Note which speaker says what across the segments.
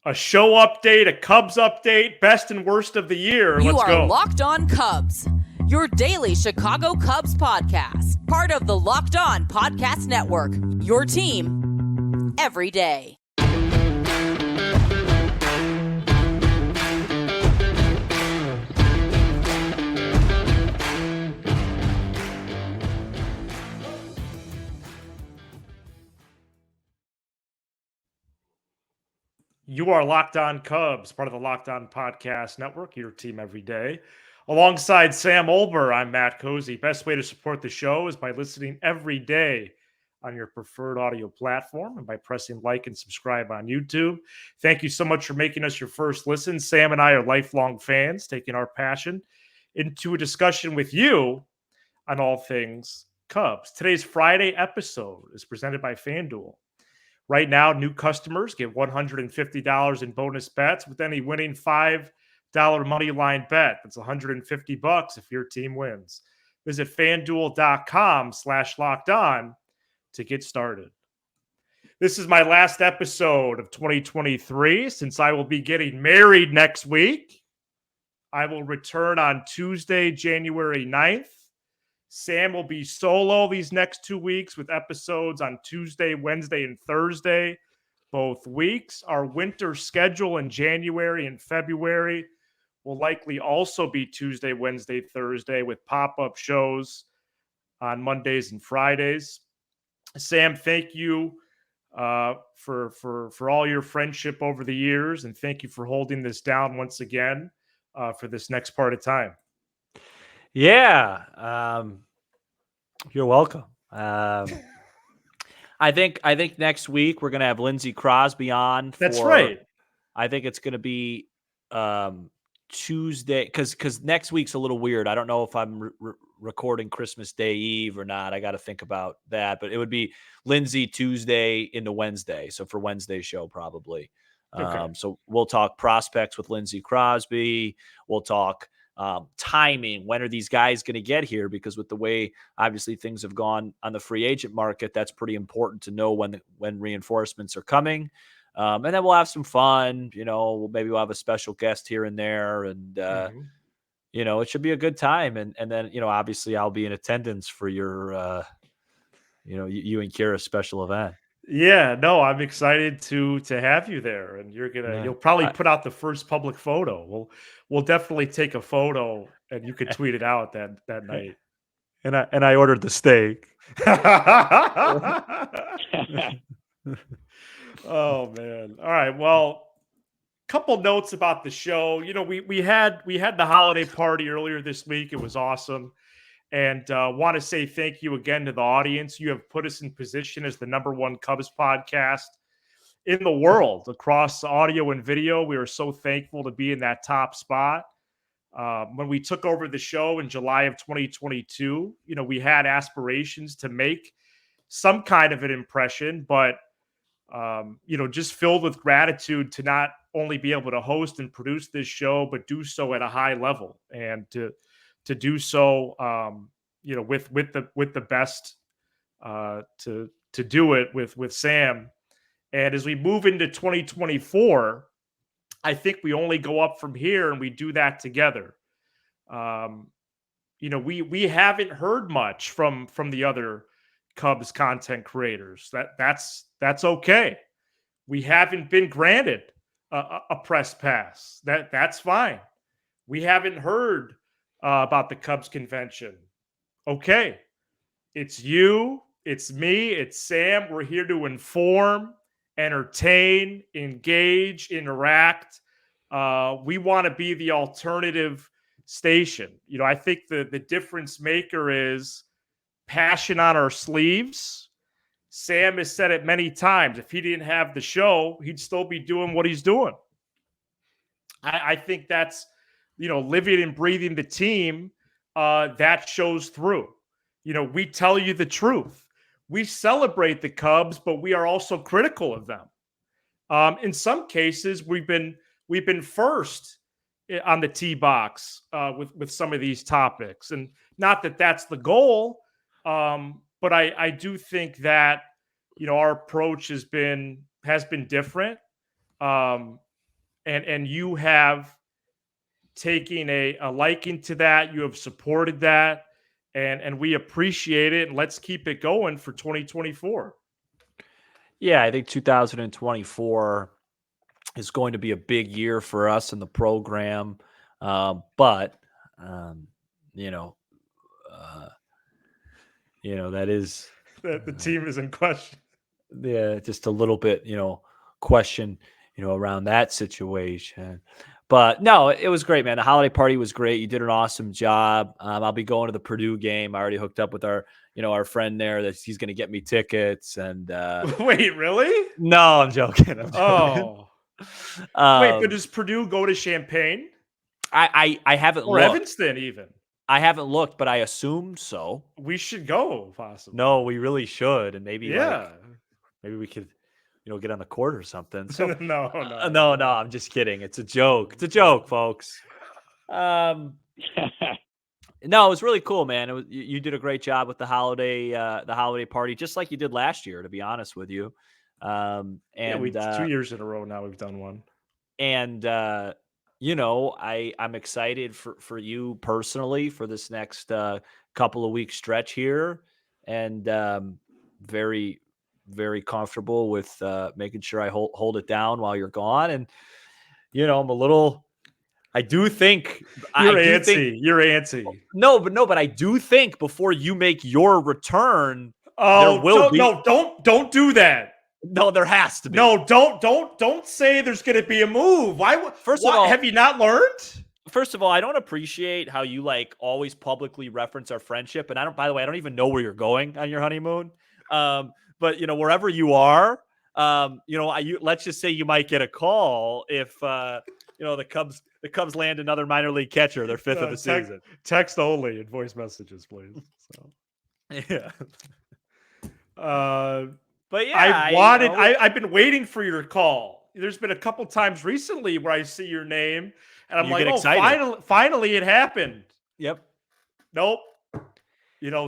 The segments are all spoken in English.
Speaker 1: A show update, a Cubs update, best and worst of the year.
Speaker 2: You
Speaker 1: Let's
Speaker 2: are
Speaker 1: go.
Speaker 2: Locked On Cubs, your daily Chicago Cubs podcast. Part of the Locked On Podcast Network, your team every day.
Speaker 1: You are Locked On Cubs, part of the Locked On Podcast Network, your team every day. Alongside Sam Olber, I'm Matt Cozy. Best way to support the show is by listening every day on your preferred audio platform and by pressing like and subscribe on YouTube. Thank you so much for making us your first listen. Sam and I are lifelong fans, taking our passion into a discussion with you on all things Cubs. Today's Friday episode is presented by FanDuel. Right now, new customers get $150 in bonus bets with any winning $5 money line bet. That's $150 if your team wins. Visit FanDuel.com/lockedon to get started. This is my last episode of 2023 since I will be getting married next week. I will return on Tuesday, January 9th. Sam will be solo these next 2 weeks with episodes on Tuesday, Wednesday, and Thursday, both weeks. Our winter schedule in January and February will likely also be Tuesday, Wednesday, Thursday with pop-up shows on Mondays and Fridays. Sam, thank you for all your friendship over the years, and thank you for holding this down once again for this next part of time.
Speaker 3: Yeah, you're welcome. I think next week we're gonna have Lindsey Crosby on.
Speaker 1: That's right.
Speaker 3: I think it's gonna be Tuesday because next week's a little weird. I don't know if I'm recording Christmas Day Eve or not. I got to think about that. But it would be Lindsey Tuesday into Wednesday. So for Wednesday's show, probably.
Speaker 1: Okay.
Speaker 3: So we'll talk prospects with Lindsey Crosby. We'll talk timing. When are these guys going to get here? Because with the way obviously things have gone on the free agent market, that's pretty important to know when reinforcements are coming. And then we'll have some fun. Maybe we'll have a special guest here and there, and it should be a good time. And then obviously I'll be in attendance for your you and Kira's special event.
Speaker 1: Yeah, no, I'm excited to have you there, and you'll probably put out the first public photo. We'll definitely take a photo, and you could tweet it out that night.
Speaker 3: And I ordered the steak.
Speaker 1: Oh man! All right, well, couple notes about the show. We had the holiday party earlier this week. It was awesome. And want to say thank you again to the audience. You have put us in position as the #1 Cubs podcast in the world across audio and video. We are so thankful to be in that top spot. When we took over the show in July of 2022, we had aspirations to make some kind of an impression, but just filled with gratitude to not only be able to host and produce this show, but do so at a high level and to do so, with the best, to do it with Sam. And as we move into 2024, I think we only go up from here, and we do that together. We haven't heard much from the other Cubs content creators. That's okay. We haven't been granted a press pass. That's fine. We haven't heard about the Cubs convention. Okay. It's you, it's me, it's Sam. We're here to inform, entertain, engage, interact. We want to be the alternative station. I think the difference maker is passion on our sleeves. Sam has said it many times. If he didn't have the show, he'd still be doing what he's doing. I think that's, living and breathing the team, that shows through. We tell you the truth. We celebrate the Cubs, but we are also critical of them. In some cases, we've been first on the tee box with some of these topics, and not that that's the goal, but I do think that our approach has been different. and you have taken a liking to that. You have supported that, and we appreciate it. And let's keep it going for 2024.
Speaker 3: Yeah, I think 2024 is going to be a big year for us in the program. But you know, uh, that is
Speaker 1: The team is in question.
Speaker 3: yeah, just a little bit, question, around that situation. But no, it was great, man. The holiday party was great. You did an awesome job. I'll be going to the Purdue game. I already hooked up with our friend there that he's going to get me tickets. And
Speaker 1: Wait, really?
Speaker 3: no, I'm joking. I'm joking.
Speaker 1: Oh, wait, but
Speaker 3: Um,
Speaker 1: does Purdue go to Champaign
Speaker 3: I haven't
Speaker 1: or
Speaker 3: looked.
Speaker 1: Evanston even?
Speaker 3: I haven't looked, but I assume so.
Speaker 1: We should go, possibly.
Speaker 3: No, we really should, and maybe
Speaker 1: Yeah.
Speaker 3: maybe we could, get on the court or something. So
Speaker 1: No.
Speaker 3: no, I'm just kidding. It's a joke. It's a joke, folks. No, it was really cool, man. It was you did a great job with the holiday party, just like you did last year, to be honest with you.
Speaker 1: Yeah,
Speaker 3: And
Speaker 1: 2 years in a row now we've done one.
Speaker 3: and I'm excited for you personally for this next couple of weeks stretch here, and very very comfortable with making sure I hold it down while you're gone. And I'm a little. I do think
Speaker 1: You're
Speaker 3: I do think
Speaker 1: antsy. You're antsy.
Speaker 3: no, but I do think before you make your return, there
Speaker 1: Oh,
Speaker 3: will be
Speaker 1: don't do that.
Speaker 3: no, there has to be.
Speaker 1: No, don't say there's going to be a move. Why?
Speaker 3: First of all,
Speaker 1: have you not learned?
Speaker 3: First of all, I don't appreciate how you always publicly reference our friendship. And by the way, I don't even know where you're going on your honeymoon. But wherever you are, let's just say you might get a call if the Cubs land another minor league catcher, their fifth of the season.
Speaker 1: Text only and voice messages, please. So
Speaker 3: yeah.
Speaker 1: But yeah, I've been waiting for your call. There's been a couple times recently where I see your name and I'm like, oh, finally it happened.
Speaker 3: Yep.
Speaker 1: Nope.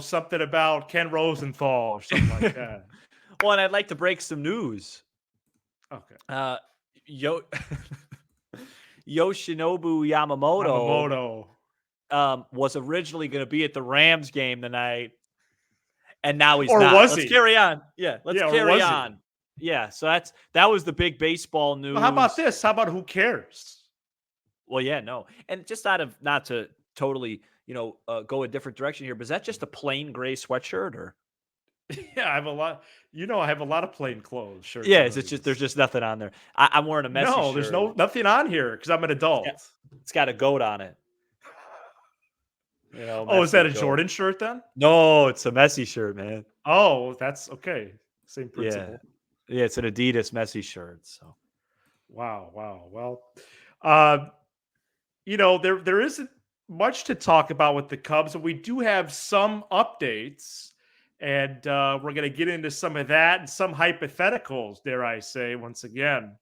Speaker 1: Something about Ken Rosenthal or something like that.
Speaker 3: Well, and I'd like to break some news.
Speaker 1: Okay.
Speaker 3: Yoshinobu Yamamoto was originally going to be at the Rams game tonight, and now he's not. Let's carry on. Yeah, let's carry on. Yeah, so that was the big baseball news.
Speaker 1: Well, how about this? How about who cares?
Speaker 3: Well, yeah, no. And just out of not to totally, go a different direction here, but is that just a plain gray sweatshirt or?
Speaker 1: Yeah, I have a lot. I have a lot of plain clothes. Sure.
Speaker 3: Yeah, it's just there's just nothing on there. I'm wearing a messy shirt.
Speaker 1: No, there's nothing on here because I'm an adult.
Speaker 3: It's got a goat on it.
Speaker 1: Is that a Jordan shirt then?
Speaker 3: No, it's a messy shirt, man.
Speaker 1: Oh, that's okay. Same principle.
Speaker 3: Yeah, it's an Adidas messy shirt. So,
Speaker 1: wow. Well, there isn't much to talk about with the Cubs, but we do have some updates, and we're going to get into some of that and some hypotheticals, dare I say, once again,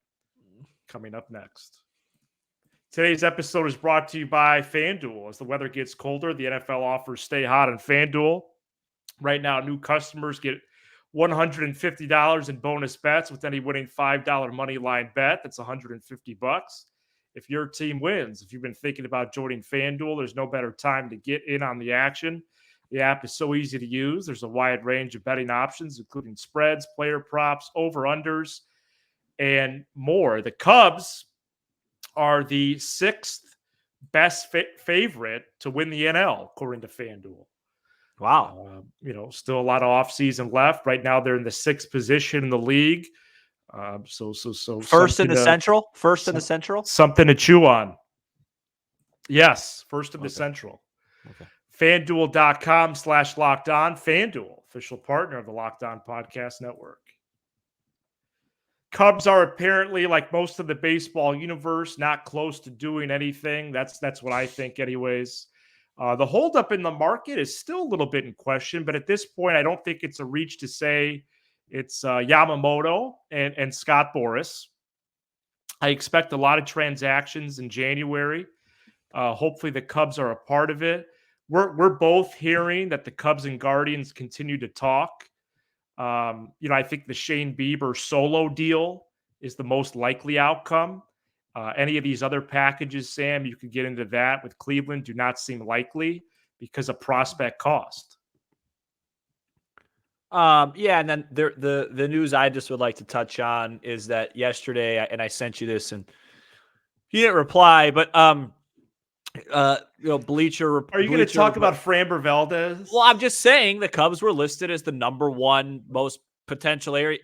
Speaker 1: coming up next. Today's episode is brought to you by FanDuel. As the weather gets colder, the NFL offers stay hot on FanDuel. Right now, new customers get $150 in bonus bets with any winning $5 money line bet. That's $150. If your team wins, if you've been thinking about joining FanDuel, there's no better time to get in on the action. The app is so easy to use. There's a wide range of betting options, including spreads, player props, over-unders, and more. The Cubs are the sixth best favorite to win the NL, according to FanDuel.
Speaker 3: Wow.
Speaker 1: Still a lot of offseason left. Right now, they're in the sixth position in the league. So
Speaker 3: first in the Central? First in the Central?
Speaker 1: Something to chew on. Yes, first in the Central.
Speaker 3: Okay.
Speaker 1: FanDuel.com/LockedOn. FanDuel, official partner of the Locked On Podcast Network. Cubs are apparently, like most of the baseball universe, not close to doing anything. That's what I think anyways. The holdup in the market is still a little bit in question, but at this point, I don't think it's a reach to say it's Yamamoto and Scott Boras. I expect a lot of transactions in January. Hopefully the Cubs are a part of it. We're both hearing that the Cubs and Guardians continue to talk. I think the Shane Bieber solo deal is the most likely outcome. Any of these other packages, Sam, you could get into that with Cleveland, do not seem likely because of prospect cost.
Speaker 3: Yeah, and then the news I just would like to touch on is that yesterday, and I sent you this, and he didn't reply, but Bleacher.
Speaker 1: Are you going to talk about Framber Valdez?
Speaker 3: Well, I'm just saying the Cubs were listed as the number one most potential area,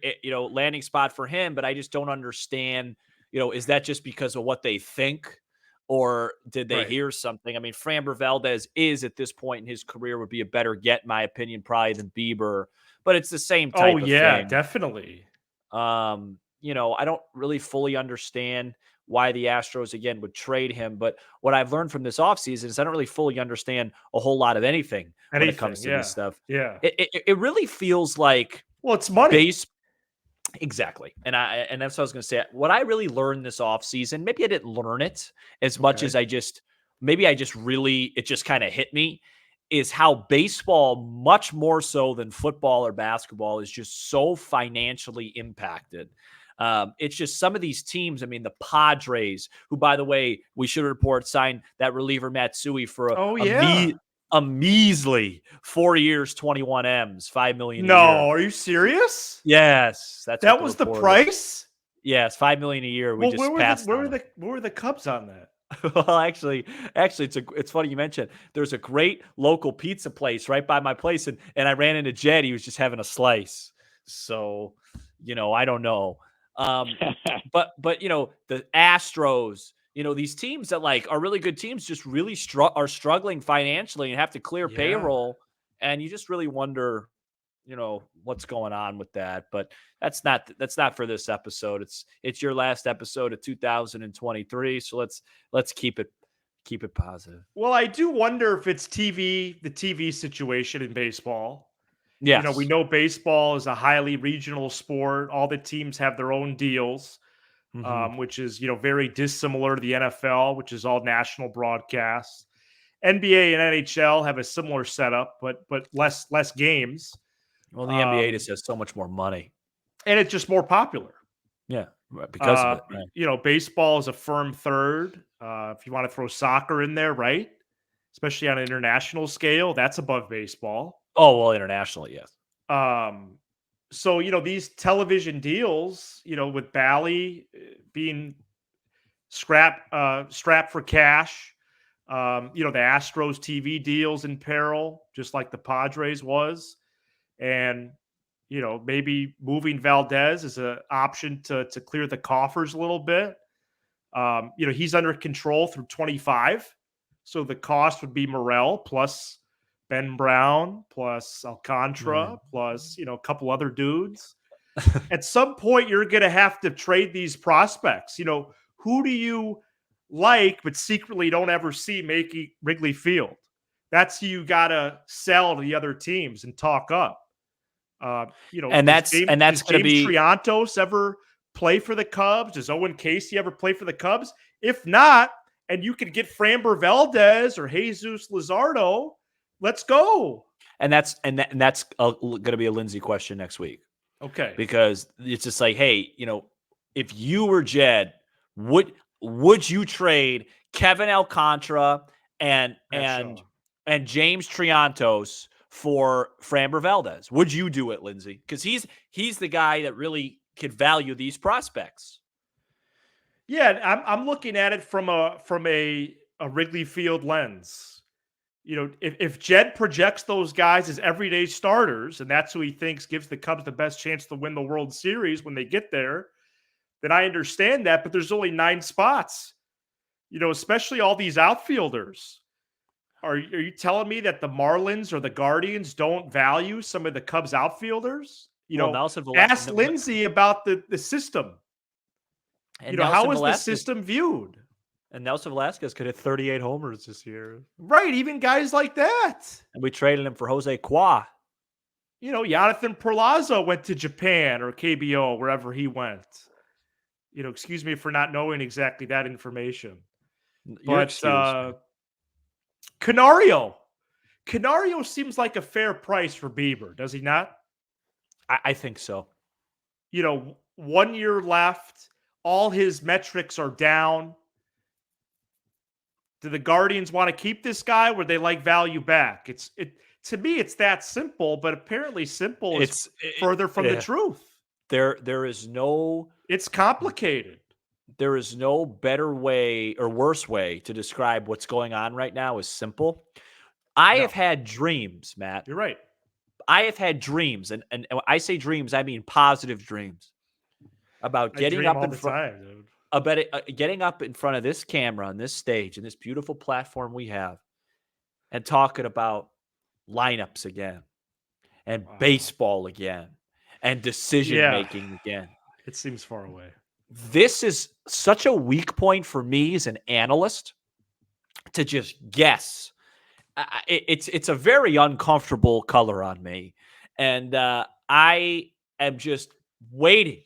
Speaker 3: landing spot for him, but I just don't understand. Is that just because of what they think, or did they hear something? I mean, Framber Valdez is at this point in his career would be a better get, in my opinion, probably than Bieber, but it's the same type of thing.
Speaker 1: Definitely.
Speaker 3: I don't really fully understand why the Astros again would trade him, but what I've learned from this offseason is I don't really fully understand a whole lot of anything when it comes to this stuff.
Speaker 1: Yeah.
Speaker 3: It really feels like,
Speaker 1: well, it's money.
Speaker 3: Exactly. And that's what I was going to say. What I really learned this offseason, maybe I didn't learn it as much as it just kind of hit me, is how baseball, much more so than football or basketball, is just so financially impacted. It's just some of these teams. I mean, the Padres, who, by the way, we should report, signed that reliever Matsui for a measly 4 years, 21 M's, $5 million a year.
Speaker 1: No, are you serious?
Speaker 3: Yes,
Speaker 1: that was the price.
Speaker 3: Yes, $5 million a year. We just passed.
Speaker 1: Where were the Cubs on that?
Speaker 3: Well, actually, it's funny you mentioned. There's a great local pizza place right by my place, and I ran into Jed. He was just having a slice. So, I don't know. But the Astros, these teams that are really good teams just really are struggling financially and have to clear payroll, and you just really wonder, what's going on with that. But that's not for this episode. It's your last episode of 2023, so let's keep it positive.
Speaker 1: Well, I do wonder if it's the TV situation in baseball.
Speaker 3: Yes.
Speaker 1: We know baseball is a highly regional sport. All the teams have their own deals, which is, very dissimilar to the NFL, which is all national broadcasts. NBA and NHL have a similar setup, but less games.
Speaker 3: Well, the NBA just has so much more money.
Speaker 1: And it's just more popular.
Speaker 3: Yeah, because of it. Right.
Speaker 1: Baseball is a firm third. If you want to throw soccer in there, right? Especially on an international scale, that's above baseball.
Speaker 3: Oh, well, internationally, yes.
Speaker 1: So, these television deals, with Bally being strapped for cash, the Astros TV deals in peril, just like the Padres was. And, maybe moving Valdez is an option to clear the coffers a little bit. He's under control through 25. So the cost would be Morel plus Ben Brown plus Alcantara plus, a couple other dudes. At some point, you're going to have to trade these prospects. Who do you like but secretly don't ever see making Wrigley Field? That's who you got to sell to the other teams and talk up.
Speaker 3: And that's going to be
Speaker 1: Triantos ever play for the Cubs? Does Owen Casey ever play for the Cubs? If not, and you could get Framber Valdez or Jesus Luzardo, let's go.
Speaker 3: And that's going to be a Lindsay question next week.
Speaker 1: Okay.
Speaker 3: Because it's just like, hey, if you were Jed, would you trade Kevin Alcantara and James Triantos for Framber Valdez? Would you do it, Lindsay? Because he's the guy that really could value these prospects.
Speaker 1: Yeah, I'm looking at it from a Wrigley Field lens. If Jed projects those guys as everyday starters, and that's who he thinks gives the Cubs the best chance to win the World Series when they get there, then I understand that. But there's only 9 spots. Especially all these outfielders. Are you telling me that the Marlins or the Guardians don't value some of the Cubs outfielders? Ask Lindsay about the system. And how is the system viewed?
Speaker 3: And Nelson Velasquez could hit 38 homers this year.
Speaker 1: Right, even guys like that.
Speaker 3: And we traded him for Jose Qua.
Speaker 1: Jonathan Perlaza went to Japan or KBO, wherever he went. Excuse me for not knowing exactly that information. But Canario seems like a fair price for Bieber, does he not?
Speaker 3: I think so.
Speaker 1: 1 year left, All his metrics are down. Do the Guardians want to keep this guy? Would they like value back? To me, it's that simple, but apparently simple is further from the truth.
Speaker 3: There is no
Speaker 1: It's complicated.
Speaker 3: There is no better way or worse way to describe what's going on right now as simple. I have had dreams, Matt.
Speaker 1: You're right.
Speaker 3: I have had dreams, and I say dreams, I mean positive dreams about getting up in front. Getting up in front of this camera on this stage and this beautiful platform we have, and talking about lineups again, and baseball again, and decision making again.
Speaker 1: It seems far away.
Speaker 3: This is such a weak point for me as an analyst to just guess. It's a very uncomfortable color on me, and I am just waiting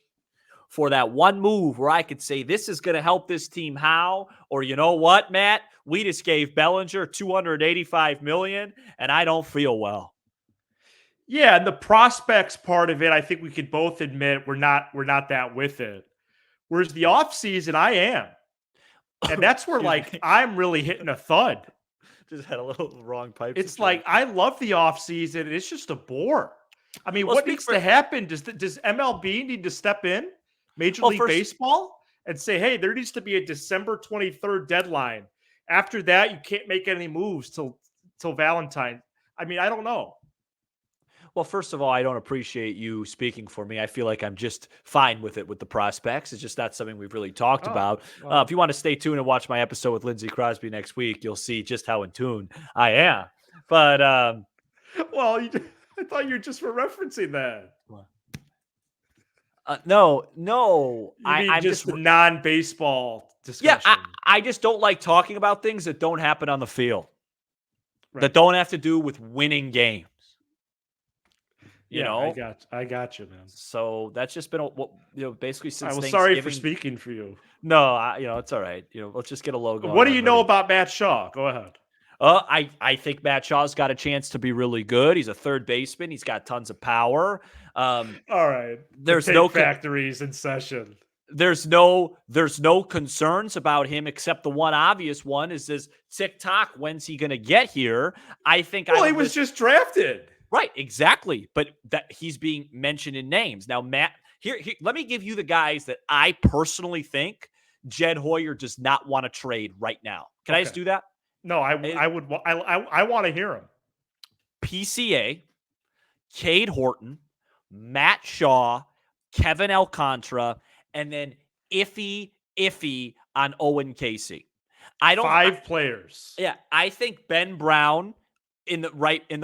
Speaker 3: for that one move where I could say this is going to help this team. How? Or you know what, Matt? We just gave Bellinger $285 million, and I don't feel well.
Speaker 1: Yeah, and the prospects part of it, I think we could both admit we're not that with it. Whereas the offseason, I am. And that's where, like, I'm really hitting a thud.
Speaker 3: Just had a little wrong pipe.
Speaker 1: It's like, I love the offseason. It's just a bore. I mean, what needs to happen? Does MLB need to step in, Major League Baseball, and say, hey, there needs to be a December 23rd deadline. After that, you can't make any moves till Valentine. I mean, I don't know.
Speaker 3: Well, first of all, I don't appreciate you speaking for me. I feel like I'm just fine with it with the prospects. It's just not something we've really talked about. Well, if you want to stay tuned and watch my episode with Lindsey Crosby next week, you'll see just how in tune I am. But,
Speaker 1: well, I thought you just were referencing that.
Speaker 3: No.
Speaker 1: I'm just non-baseball discussion.
Speaker 3: Yeah, I just don't like talking about things that don't happen on the field, that don't have to do with winning games. You know,
Speaker 1: I got you, man.
Speaker 3: So that's just been basically since.
Speaker 1: I'm sorry for speaking for you.
Speaker 3: No, it's all right. Let's just get a logo.
Speaker 1: What do you know about Matt Shaw? Go ahead.
Speaker 3: I think Matt Shaw's got a chance to be really good. He's a third baseman. He's got tons of power.
Speaker 1: All right.
Speaker 3: There's no
Speaker 1: factories in session.
Speaker 3: There's no concerns about him except the one obvious one is this TikTok. When's he going to get here? I think.
Speaker 1: Well, he was just drafted.
Speaker 3: Right, exactly. But that he's being mentioned in names. Now, Matt, here, let me give you the guys that I personally think Jed Hoyer does not want to trade right now. Can I just do that?
Speaker 1: No, I want to hear him.
Speaker 3: PCA, Cade Horton, Matt Shaw, Kevin Alcantara, and then iffy on Owen Casey.
Speaker 1: Five players.
Speaker 3: Yeah, I think Ben Brown in the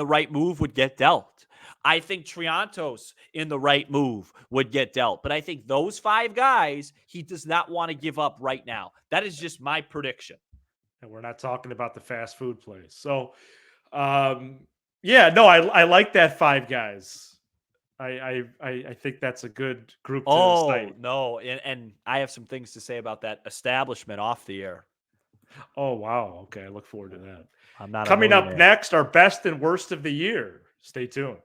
Speaker 3: right move would get dealt. I think Triantos in the right move would get dealt. But I think those five guys he does not want to give up right now. That is just my prediction.
Speaker 1: And we're not talking about the fast food place. So, I like that five guys. I think that's a good group to cite.
Speaker 3: No. And I have some things to say about that establishment off the air.
Speaker 1: Oh, wow. Okay. I look forward to that.
Speaker 3: I'm not
Speaker 1: coming up next, our best and worst of the year. Stay tuned.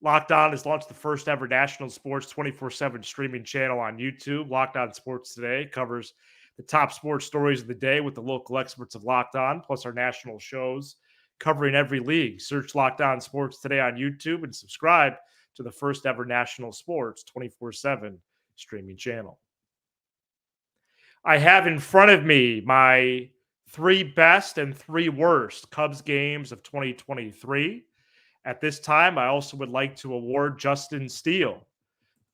Speaker 1: Locked On has launched the first ever national sports 24/7 streaming channel on YouTube. Locked On Sports Today covers the top sports stories of the day with the local experts of Locked On, plus our national shows covering every league. Search Locked On Sports Today on YouTube and subscribe to the first ever national sports 24/7 streaming channel. I have in front of me my 3 best and 3 worst Cubs games of 2023. At this time, I also would like to award Justin Steele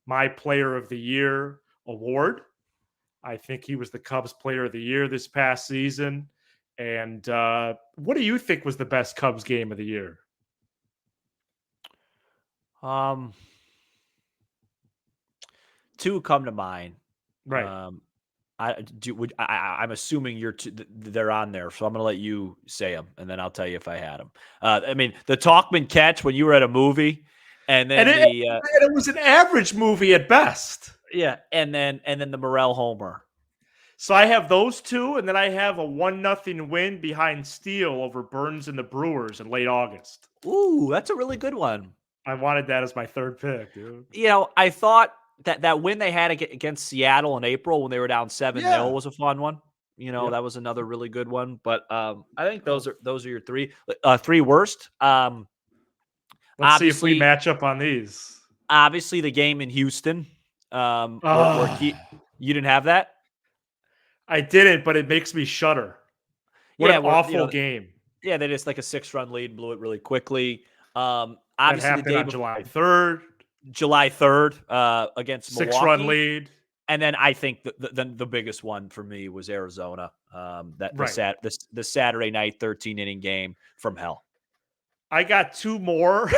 Speaker 1: my Player of the Year award. I think he was the Cubs Player of the Year this past season. And what do you think was the best Cubs game of the year?
Speaker 3: Two come to mind.
Speaker 1: Right.
Speaker 3: I'm assuming they're on there, so I'm going to let you say them, and then I'll tell you if I had them. I mean, the Talkman catch when you were at a movie, and then
Speaker 1: it was an average movie at best.
Speaker 3: Yeah, and then the Morel homer.
Speaker 1: So I have those two, and then I have a 1-0 win behind Steele over Burns and the Brewers in late August.
Speaker 3: Ooh, that's a really good one.
Speaker 1: I wanted that as my third pick, dude.
Speaker 3: I thought that win they had against Seattle in April when they were down 7-0
Speaker 1: Yeah.
Speaker 3: was a fun one.
Speaker 1: Yep.
Speaker 3: That was another really good one. But I think those are your three worst.
Speaker 1: Let's see if we
Speaker 3: Obviously,
Speaker 1: match up on these.
Speaker 3: obviously the game in Houston, where
Speaker 1: Ah,
Speaker 3: you didn't have that.
Speaker 1: I didn't, but it makes me shudder. What
Speaker 3: Yeah,
Speaker 1: an awful game.
Speaker 3: yeah, they just like a 6-run lead, blew it really quickly.
Speaker 1: That
Speaker 3: Obviously the
Speaker 1: happened
Speaker 3: day
Speaker 1: on
Speaker 3: before,
Speaker 1: July 3rd.
Speaker 3: July 3rd, against
Speaker 1: 6-run
Speaker 3: Milwaukee.
Speaker 1: lead.
Speaker 3: And then I think the biggest one for me was Arizona. That
Speaker 1: Right.
Speaker 3: the Saturday night 13-inning game from hell.
Speaker 1: I got two more.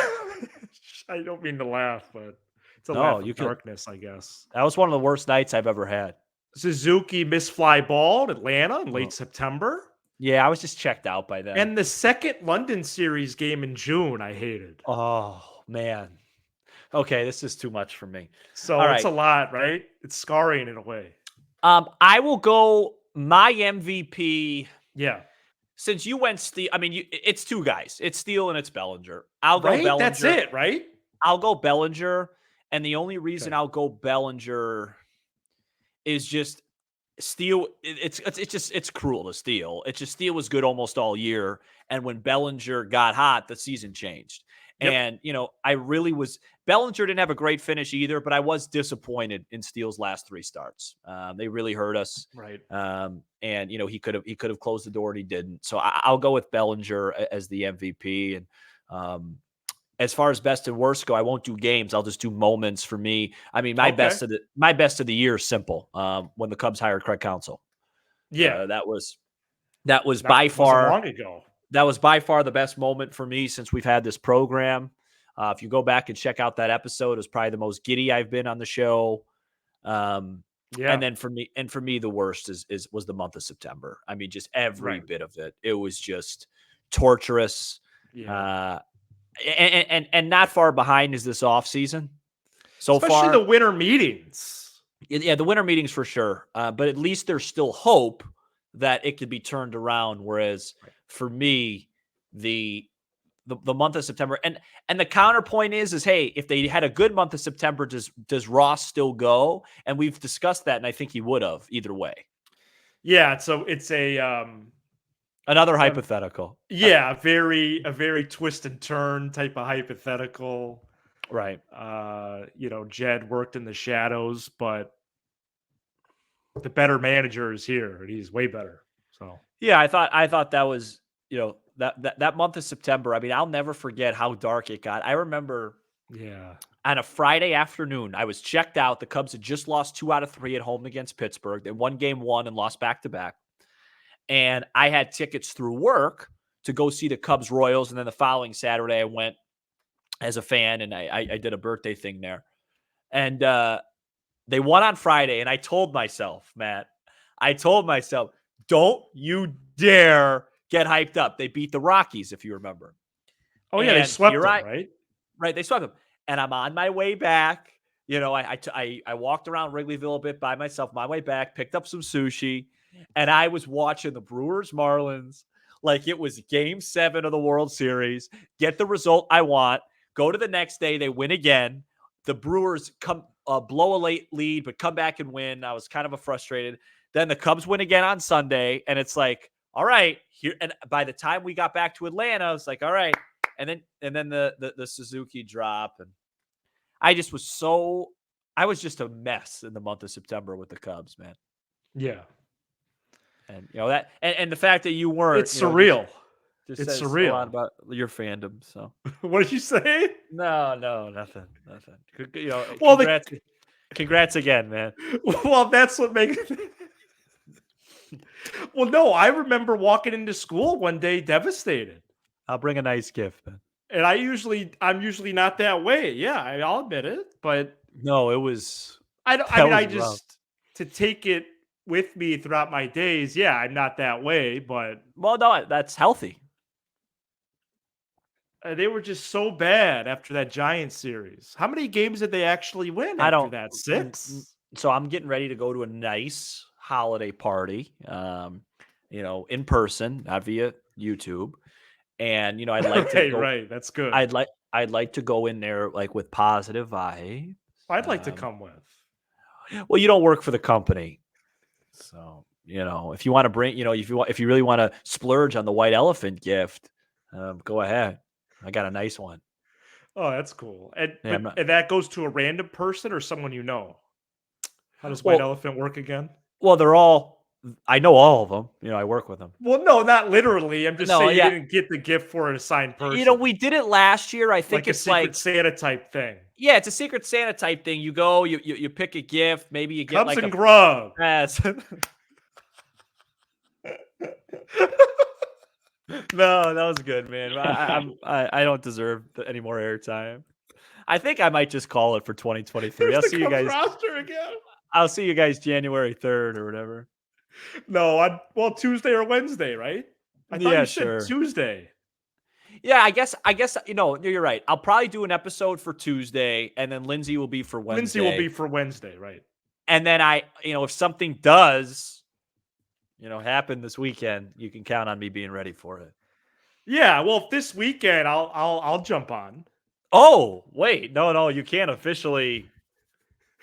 Speaker 1: I don't mean to laugh, but it's a
Speaker 3: No,
Speaker 1: laugh
Speaker 3: you
Speaker 1: of
Speaker 3: could.
Speaker 1: darkness, I guess.
Speaker 3: That was one of the worst nights I've ever had.
Speaker 1: Suzuki missed fly ball in Atlanta in late
Speaker 3: Oh.
Speaker 1: September.
Speaker 3: Yeah, I was just checked out by then.
Speaker 1: And the second London series game in June, I hated.
Speaker 3: Oh man. Okay, this is too much for me.
Speaker 1: So
Speaker 3: All
Speaker 1: it's
Speaker 3: right.
Speaker 1: a lot, right? It's scarring in a way.
Speaker 3: I will go my MVP.
Speaker 1: Yeah.
Speaker 3: Since you went Steele, I mean, it's two guys. It's Steele and it's Bellinger. I'll go
Speaker 1: Right? That's
Speaker 3: Bellinger.
Speaker 1: it, right?
Speaker 3: I'll go Bellinger. And the only reason
Speaker 1: Okay.
Speaker 3: I'll go Bellinger is just Steele. It's cruel to Steele. It's just Steele was good almost all year. And when Bellinger got hot, the season changed.
Speaker 1: Yep.
Speaker 3: And, I really was. Bellinger didn't have a great finish either, but I was disappointed in Steele's last three starts. They really hurt us.
Speaker 1: Right.
Speaker 3: And he could have closed the door and he didn't. So I'll go with Bellinger as the MVP. And as far as best and worst go, I won't do games. I'll just do moments for me. I mean, my best of the year is simple. When the Cubs hired Craig Counsell.
Speaker 1: Yeah.
Speaker 3: That was by far
Speaker 1: long ago.
Speaker 3: That was by far the best moment for me since we've had this program. If you go back and check out that episode, it was probably the most giddy I've been on the show. And then for me, the worst was the month of September. I mean, just every bit of it. It was just torturous.
Speaker 1: Yeah.
Speaker 3: And not far behind is this offseason. So
Speaker 1: especially
Speaker 3: far,
Speaker 1: the winter meetings.
Speaker 3: Yeah, the winter meetings for sure. But at least there's still hope that it could be turned around. Whereas for me, the month of September and the counterpoint is hey, if they had a good month of September, does Ross still go? And we've discussed that, and I think he would have either way.
Speaker 1: Yeah, so it's a
Speaker 3: another hypothetical.
Speaker 1: Yeah, a very twist and turn type of hypothetical.
Speaker 3: Right.
Speaker 1: Jed worked in the shadows, but the better manager is here, and he's way better. So
Speaker 3: yeah, I thought that was that month of September. I mean, I'll never forget how dark it got. I remember.
Speaker 1: Yeah.
Speaker 3: On a Friday afternoon, I was checked out. The Cubs had just lost 2 out of 3 at home against Pittsburgh. They won game 1 and lost back-to-back. And I had tickets through work to go see the Cubs Royals. And then the following Saturday, I went as a fan, and I did a birthday thing there. And they won on Friday. And I told myself, Matt, don't you dare get hyped up. They beat the Rockies, if you remember.
Speaker 1: Oh, yeah, they swept them, right?
Speaker 3: Right, they swept them. And I'm on my way back. I walked around Wrigleyville a bit by myself, my way back, picked up some sushi, and I was watching the Brewers Marlins like it was game 7 of the World Series, get the result I want, go to the next day, they win again. The Brewers come blow a late lead, but come back and win. I was kind of frustrated. Then the Cubs win again on Sunday, and it's like, all right, here. And by the time we got back to Atlanta, I was like, all right. And then the Suzuki drop, and I was just a mess in the month of September with the Cubs, man.
Speaker 1: Yeah.
Speaker 3: And that and the fact that you weren't,
Speaker 1: it's surreal.
Speaker 3: Just
Speaker 1: it's
Speaker 3: says
Speaker 1: surreal.
Speaker 3: a lot about your fandom. So
Speaker 1: what did you say?
Speaker 3: No, nothing.
Speaker 1: Well,
Speaker 3: congrats again, man.
Speaker 1: Well, that's what makes Well, no, I remember walking into school one day devastated.
Speaker 3: I'll bring a nice gift, man.
Speaker 1: And I'm usually not that way. Yeah, I'll admit it. But
Speaker 3: no, it was.
Speaker 1: To take it with me throughout my days. Yeah, I'm not that way. But
Speaker 3: no, that's healthy.
Speaker 1: They were just so bad after that Giants series. How many games did they actually win after that? 6?
Speaker 3: So I'm getting ready to go to a nice holiday party, in person, not via YouTube. And I'd like to go.
Speaker 1: Right, that's good.
Speaker 3: I'd like to go in there like with positive vibes.
Speaker 1: I'd like to come with.
Speaker 3: Well, you don't work for the company. So, if you want to bring, if you really want to splurge on the white elephant gift, go ahead. I got a nice one.
Speaker 1: Oh, that's cool. And
Speaker 3: Yeah,
Speaker 1: but and that goes to a random person or someone you know? How does white
Speaker 3: well,
Speaker 1: elephant work again?
Speaker 3: I know all of them. I work with them.
Speaker 1: Well, no, not literally. I'm just
Speaker 3: No,
Speaker 1: saying you
Speaker 3: yeah.
Speaker 1: didn't get the gift for an assigned person,
Speaker 3: We did it last year. I think
Speaker 1: like a
Speaker 3: it's
Speaker 1: Secret
Speaker 3: like,
Speaker 1: Santa type thing.
Speaker 3: yeah, it's a Secret Santa type thing. You go, you pick a gift. Maybe you get
Speaker 1: Cubs
Speaker 3: like
Speaker 1: and
Speaker 3: a
Speaker 1: Grub.
Speaker 3: pass. No, that was good, man. I don't deserve any more airtime. I think I might just call it for 2023.
Speaker 1: There's the Cubs roster again.
Speaker 3: I'll see you guys January 3rd or whatever.
Speaker 1: No, Tuesday or Wednesday, right? I thought
Speaker 3: Yeah,
Speaker 1: you said
Speaker 3: sure.
Speaker 1: Tuesday.
Speaker 3: Yeah, I guess you're right. I'll probably do an episode for Tuesday, and then Lindsay will be for
Speaker 1: Lindsay will be
Speaker 3: Wednesday.
Speaker 1: for Wednesday, right?
Speaker 3: And then if something does, happen this weekend, you can count on me being ready for it.
Speaker 1: Yeah, well, this weekend I'll jump on.
Speaker 3: Oh, wait. No, you can't officially.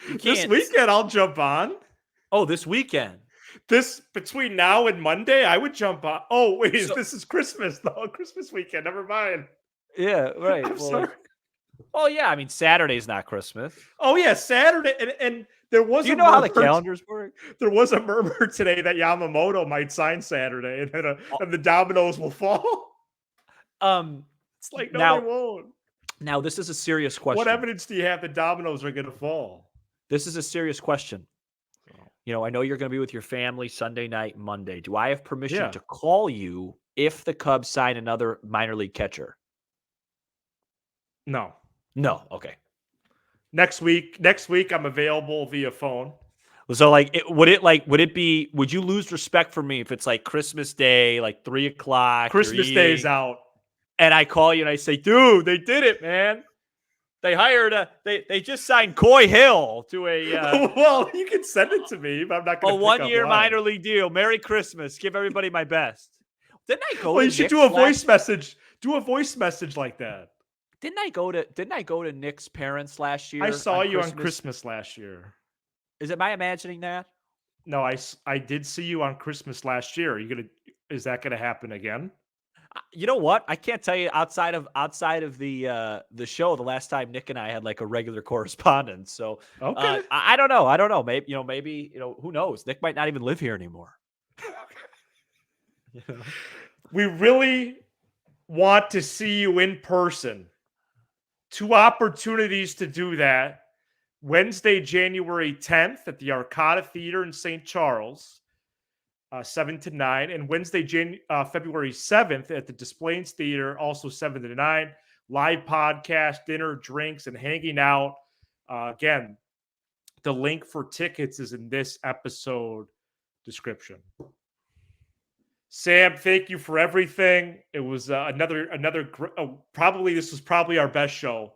Speaker 3: You can't.
Speaker 1: This weekend I'll jump on.
Speaker 3: Oh, this weekend.
Speaker 1: This between now and Monday, I would jump on. Oh, wait, this is Christmas though. Christmas weekend. Never mind.
Speaker 3: Yeah, right.
Speaker 1: I'm sorry.
Speaker 3: Oh yeah, I mean Saturday's not Christmas.
Speaker 1: Oh yeah, Saturday, and there was.
Speaker 3: Do you know how the calendars work?
Speaker 1: There was a murmur today that Yamamoto might sign Saturday, and the dominoes will fall. It's like no, they won't.
Speaker 3: Now this is a serious question.
Speaker 1: What evidence do you have the dominoes are going to fall?
Speaker 3: This is a serious question. I know you're going to be with your family Sunday night, Monday. Do I have permission to call you if the Cubs sign another minor league catcher?
Speaker 1: No.
Speaker 3: No. Okay.
Speaker 1: Next week, I'm available via phone.
Speaker 3: So, would you lose respect for me if it's like Christmas Day, like 3:00?
Speaker 1: Christmas Day's out.
Speaker 3: And I call you and I say, dude, they did it, man. They hired they just signed Coy Hill to a
Speaker 1: well, you can send it to me, but I'm not going to.
Speaker 3: A 1-year minor league deal. Merry Christmas. Give everybody my best. Didn't I go?
Speaker 1: Well, you should do a voice message. Do a voice message like that.
Speaker 3: Didn't I go to Nick's parents last year?
Speaker 1: I saw you on Christmas last year.
Speaker 3: Am I imagining that?
Speaker 1: No, I did see you on Christmas last year. Is that gonna happen again?
Speaker 3: You know what? I can't tell you outside of the show. The last time Nick and I had like a regular correspondence. So
Speaker 1: okay,
Speaker 3: I don't know. I don't know. Maybe who knows? Nick might not even live here anymore.
Speaker 1: We really want to see you in person. 2 opportunities to do that. Wednesday, January 10th at the Arcada Theater in St. Charles, 7 to 9. And Wednesday, February 7th at the Des Plaines Theater, also 7 to 9. Live podcast, dinner, drinks, and hanging out. Again, the link for tickets is in this episode description. Sam, thank you for everything. It was this was probably our best show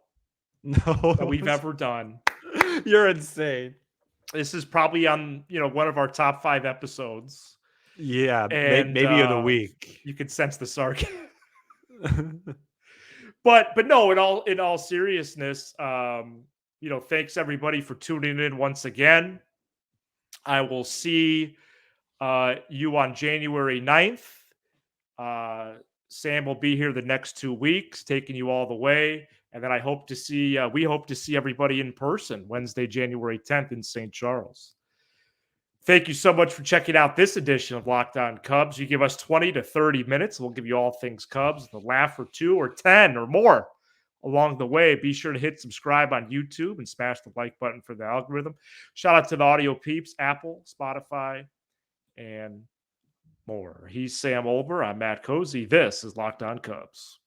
Speaker 1: that we've ever done.
Speaker 3: You're insane.
Speaker 1: This is probably on one of our top 5 episodes.
Speaker 3: Yeah, and maybe of the week.
Speaker 1: You can sense the sarcasm. but no, in all seriousness, thanks everybody for tuning in once again. I will see you on January 9th. Sam will be here the next 2 weeks, taking you all the way. And then we hope to see everybody in person Wednesday, January 10th in St. Charles. Thank you so much for checking out this edition of Locked On Cubs. You give us 20 to 30 minutes. We'll give you all things Cubs, a laugh or 2 or 10 or more along the way. Be sure to hit subscribe on YouTube and smash the like button for the algorithm. shout out to the audio peeps, Apple, Spotify, and more. He's Sam Olber. I'm Matt Cozy. This is Locked On Cubs.